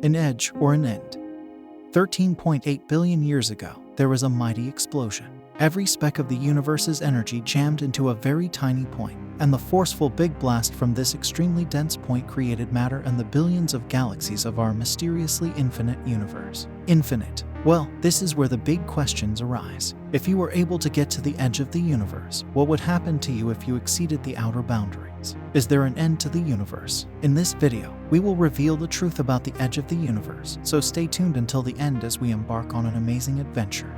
an edge, or an end. 13.8 billion years ago, there was a mighty explosion. Every speck of the universe's energy jammed into a very tiny point, and the forceful big blast from this extremely dense point created matter and the billions of galaxies of our mysteriously infinite universe. Infinite. Well, this is where the big questions arise. If you were able to get to the edge of the universe, what would happen to you if you exceeded the outer boundaries? Is there an end to the universe? In this video, we will reveal the truth about the edge of the universe, so stay tuned until the end as we embark on an amazing adventure.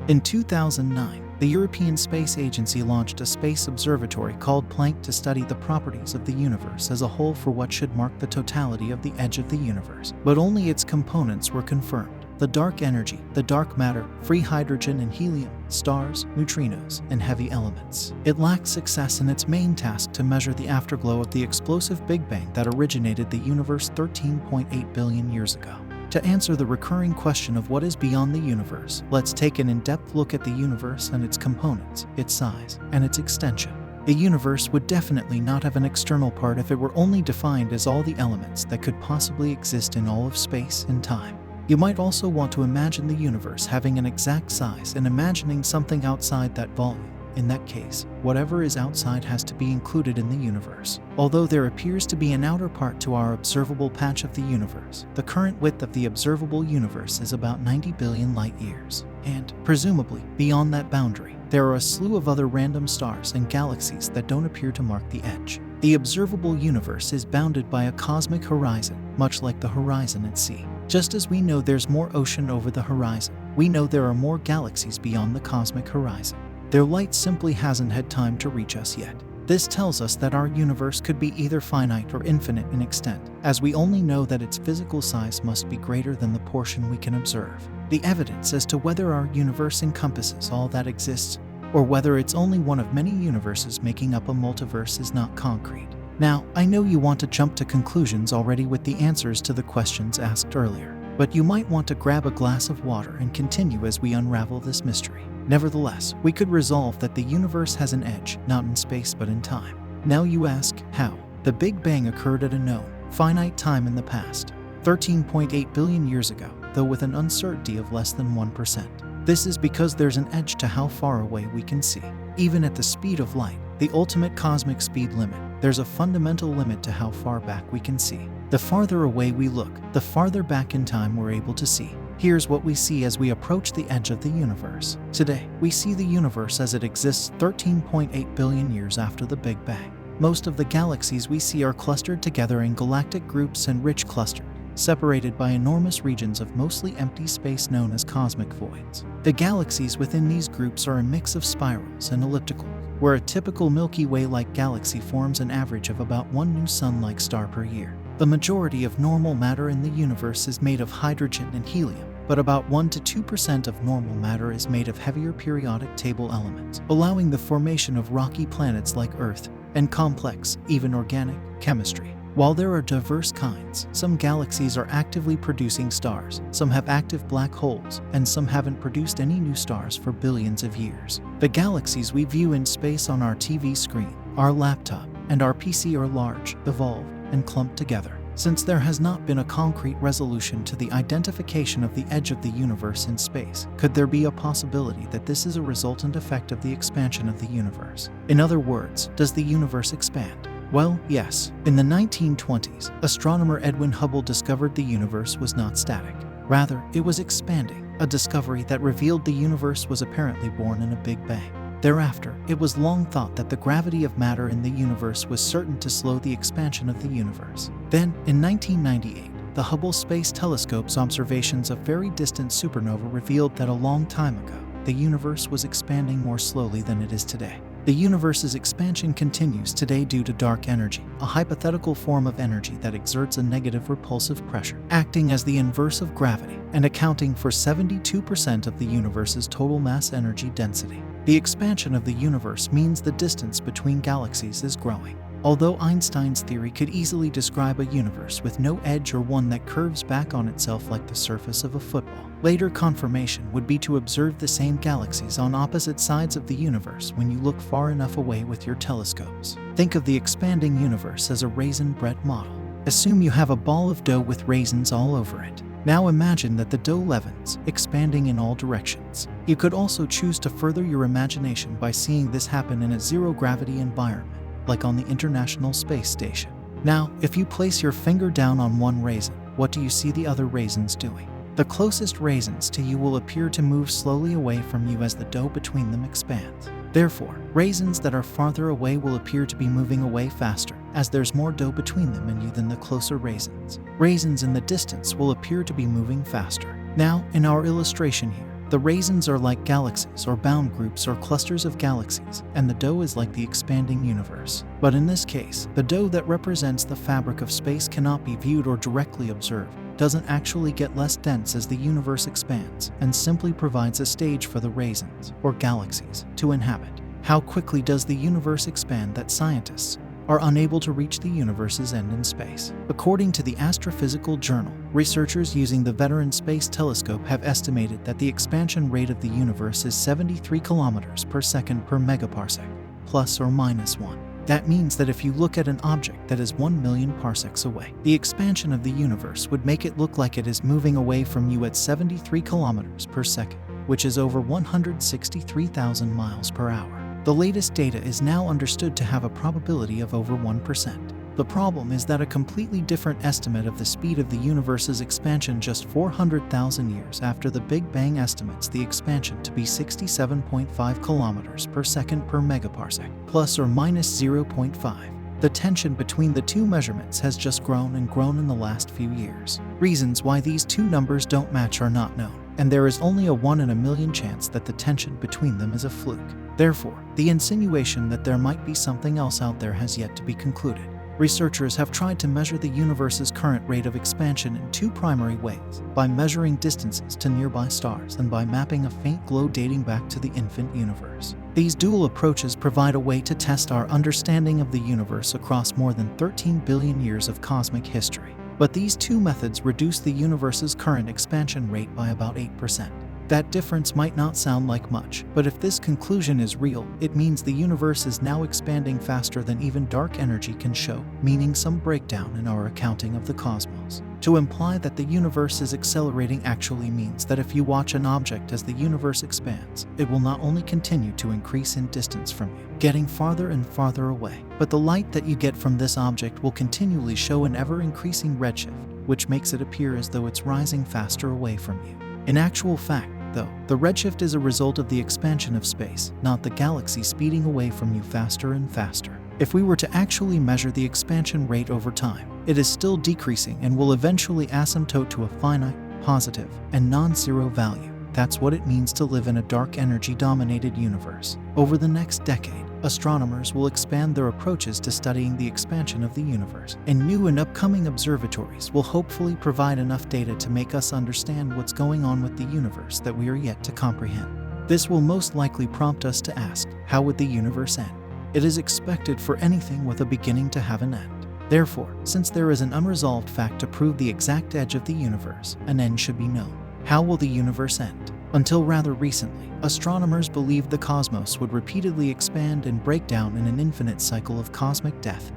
In 2009, the European Space Agency launched a space observatory called Planck to study the properties of the universe as a whole for what should mark the totality of the edge of the universe. But only its components were confirmed: the dark energy, the dark matter, free hydrogen and helium, stars, neutrinos, and heavy elements. It lacked success in its main task to measure the afterglow of the explosive Big Bang that originated the universe 13.8 billion years ago. To answer the recurring question of what is beyond the universe, let's take an in-depth look at the universe and its components, its size, and its extension. The universe would definitely not have an external part if it were only defined as all the elements that could possibly exist in all of space and time. You might also want to imagine the universe having an exact size and imagining something outside that volume. In that case, whatever is outside has to be included in the universe. Although there appears to be an outer part to our observable patch of the universe, the current width of the observable universe is about 90 billion light-years. And, presumably, beyond that boundary, there are a slew of other random stars and galaxies that don't appear to mark the edge. The observable universe is bounded by a cosmic horizon, much like the horizon at sea. Just as we know there's more ocean over the horizon, we know there are more galaxies beyond the cosmic horizon. Their light simply hasn't had time to reach us yet. This tells us that our universe could be either finite or infinite in extent, as we only know that its physical size must be greater than the portion we can observe. The evidence as to whether our universe encompasses all that exists, or whether it's only one of many universes making up a multiverse, is not concrete. Now, I know you want to jump to conclusions already with the answers to the questions asked earlier, but you might want to grab a glass of water and continue as we unravel this mystery. Nevertheless, we could resolve that the universe has an edge, not in space but in time. Now you ask, how? The Big Bang occurred at a known, finite time in the past, 13.8 billion years ago, though with an uncertainty of less than 1%. This is because there's an edge to how far away we can see. Even at the speed of light, the ultimate cosmic speed limit, there's a fundamental limit to how far back we can see. The farther away we look, the farther back in time we're able to see. Here's what we see as we approach the edge of the universe. Today, we see the universe as it exists 13.8 billion years after the Big Bang. Most of the galaxies we see are clustered together in galactic groups and rich clustered, separated by enormous regions of mostly empty space known as cosmic voids. The galaxies within these groups are a mix of spirals and elliptical, where a typical Milky Way-like galaxy forms an average of about one new sun-like star per year. The majority of normal matter in the universe is made of hydrogen and helium, but about 1 to 2% of normal matter is made of heavier periodic table elements, allowing the formation of rocky planets like Earth and complex, even organic, chemistry. While there are diverse kinds, some galaxies are actively producing stars, some have active black holes, and some haven't produced any new stars for billions of years. The galaxies we view in space on our TV screen, our laptop, and our PC are large, evolved, and clumped together. Since there has not been a concrete resolution to the identification of the edge of the universe in space, could there be a possibility that this is a resultant effect of the expansion of the universe? In other words, does the universe expand? Well, yes. In the 1920s, astronomer Edwin Hubble discovered the universe was not static. Rather, it was expanding, a discovery that revealed the universe was apparently born in a Big Bang. Thereafter, it was long thought that the gravity of matter in the universe was certain to slow the expansion of the universe. Then, in 1998, the Hubble Space Telescope's observations of very distant supernova revealed that a long time ago, the universe was expanding more slowly than it is today. The universe's expansion continues today due to dark energy, a hypothetical form of energy that exerts a negative repulsive pressure, acting as the inverse of gravity and accounting for 72% of the universe's total mass energy density. The expansion of the universe means the distance between galaxies is growing. Although Einstein's theory could easily describe a universe with no edge or one that curves back on itself like the surface of a football, later confirmation would be to observe the same galaxies on opposite sides of the universe when you look far enough away with your telescopes. Think of the expanding universe as a raisin bread model. Assume you have a ball of dough with raisins all over it. Now imagine that the dough leavens, expanding in all directions. You could also choose to further your imagination by seeing this happen in a zero-gravity environment, like on the International Space Station. Now, if you place your finger down on one raisin, what do you see the other raisins doing? The closest raisins to you will appear to move slowly away from you as the dough between them expands. Therefore, raisins that are farther away will appear to be moving away faster, as there's more dough between them and you than the closer raisins. Raisins in the distance will appear to be moving faster. Now, in our illustration here, the raisins are like galaxies or bound groups or clusters of galaxies, and the dough is like the expanding universe. But in this case, the dough that represents the fabric of space cannot be viewed or directly observed, doesn't actually get less dense as the universe expands, and simply provides a stage for the raisins, or galaxies, to inhabit. How quickly does the universe expand that scientists are unable to reach the universe's end in space? According to the Astrophysical Journal, researchers using the Veteran Space Telescope have estimated that the expansion rate of the universe is 73 kilometers per second per megaparsec, plus or minus 1. That means that if you look at an object that is 1 million parsecs away, the expansion of the universe would make it look like it is moving away from you at 73 kilometers per second, which is over 163,000 miles per hour. The latest data is now understood to have a probability of over 1%. The problem is that a completely different estimate of the speed of the universe's expansion just 400,000 years after the Big Bang estimates the expansion to be 67.5 kilometers per second per megaparsec, plus or minus 0.5. The tension between the two measurements has just grown and grown in the last few years. Reasons why these two numbers don't match are not known, and there is only a 1 in a million chance that the tension between them is a fluke. Therefore, the insinuation that there might be something else out there has yet to be concluded. Researchers have tried to measure the universe's current rate of expansion in two primary ways: by measuring distances to nearby stars and by mapping a faint glow dating back to the infant universe. These dual approaches provide a way to test our understanding of the universe across more than 13 billion years of cosmic history. But these two methods reduce the universe's current expansion rate by about 8%. That difference might not sound like much, but if this conclusion is real, it means the universe is now expanding faster than even dark energy can show, meaning some breakdown in our accounting of the cosmos. To imply that the universe is accelerating actually means that if you watch an object as the universe expands, it will not only continue to increase in distance from you, getting farther and farther away, but the light that you get from this object will continually show an ever-increasing redshift, which makes it appear as though it's rising faster away from you. In actual fact, though, the redshift is a result of the expansion of space, not the galaxy speeding away from you faster and faster. If we were to actually measure the expansion rate over time, it is still decreasing and will eventually asymptote to a finite, positive, and non-zero value. That's what it means to live in a dark energy-dominated universe. Over the next decade, astronomers will expand their approaches to studying the expansion of the universe, and new and upcoming observatories will hopefully provide enough data to make us understand what's going on with the universe that we are yet to comprehend. This will most likely prompt us to ask, how would the universe end? It is expected for anything with a beginning to have an end. Therefore, since there is an unresolved fact to prove the exact edge of the universe, an end should be known. How will the universe end? Until rather recently, astronomers believed the cosmos would repeatedly expand and break down in an infinite cycle of cosmic death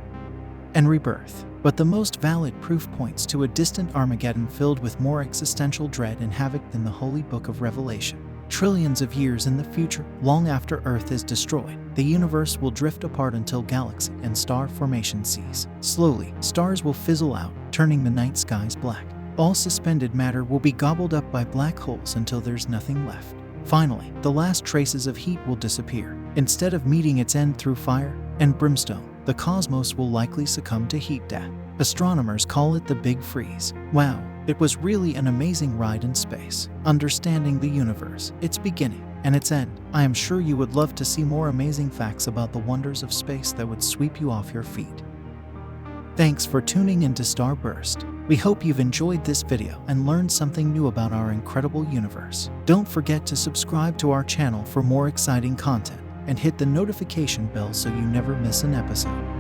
and rebirth. But the most valid proof points to a distant Armageddon filled with more existential dread and havoc than the Holy Book of Revelation. Trillions of years in the future, long after Earth is destroyed, the universe will drift apart until galaxy and star formation cease. Slowly, stars will fizzle out, turning the night skies black. All suspended matter will be gobbled up by black holes until there's nothing left. Finally, the last traces of heat will disappear. Instead of meeting its end through fire and brimstone, the cosmos will likely succumb to heat death. Astronomers call it the Big Freeze. Wow, it was really an amazing ride in space. Understanding the universe, its beginning, and its end. I am sure you would love to see more amazing facts about the wonders of space that would sweep you off your feet. Thanks for tuning into StarBurst. We hope you've enjoyed this video and learned something new about our incredible universe. Don't forget to subscribe to our channel for more exciting content and hit the notification bell so you never miss an episode.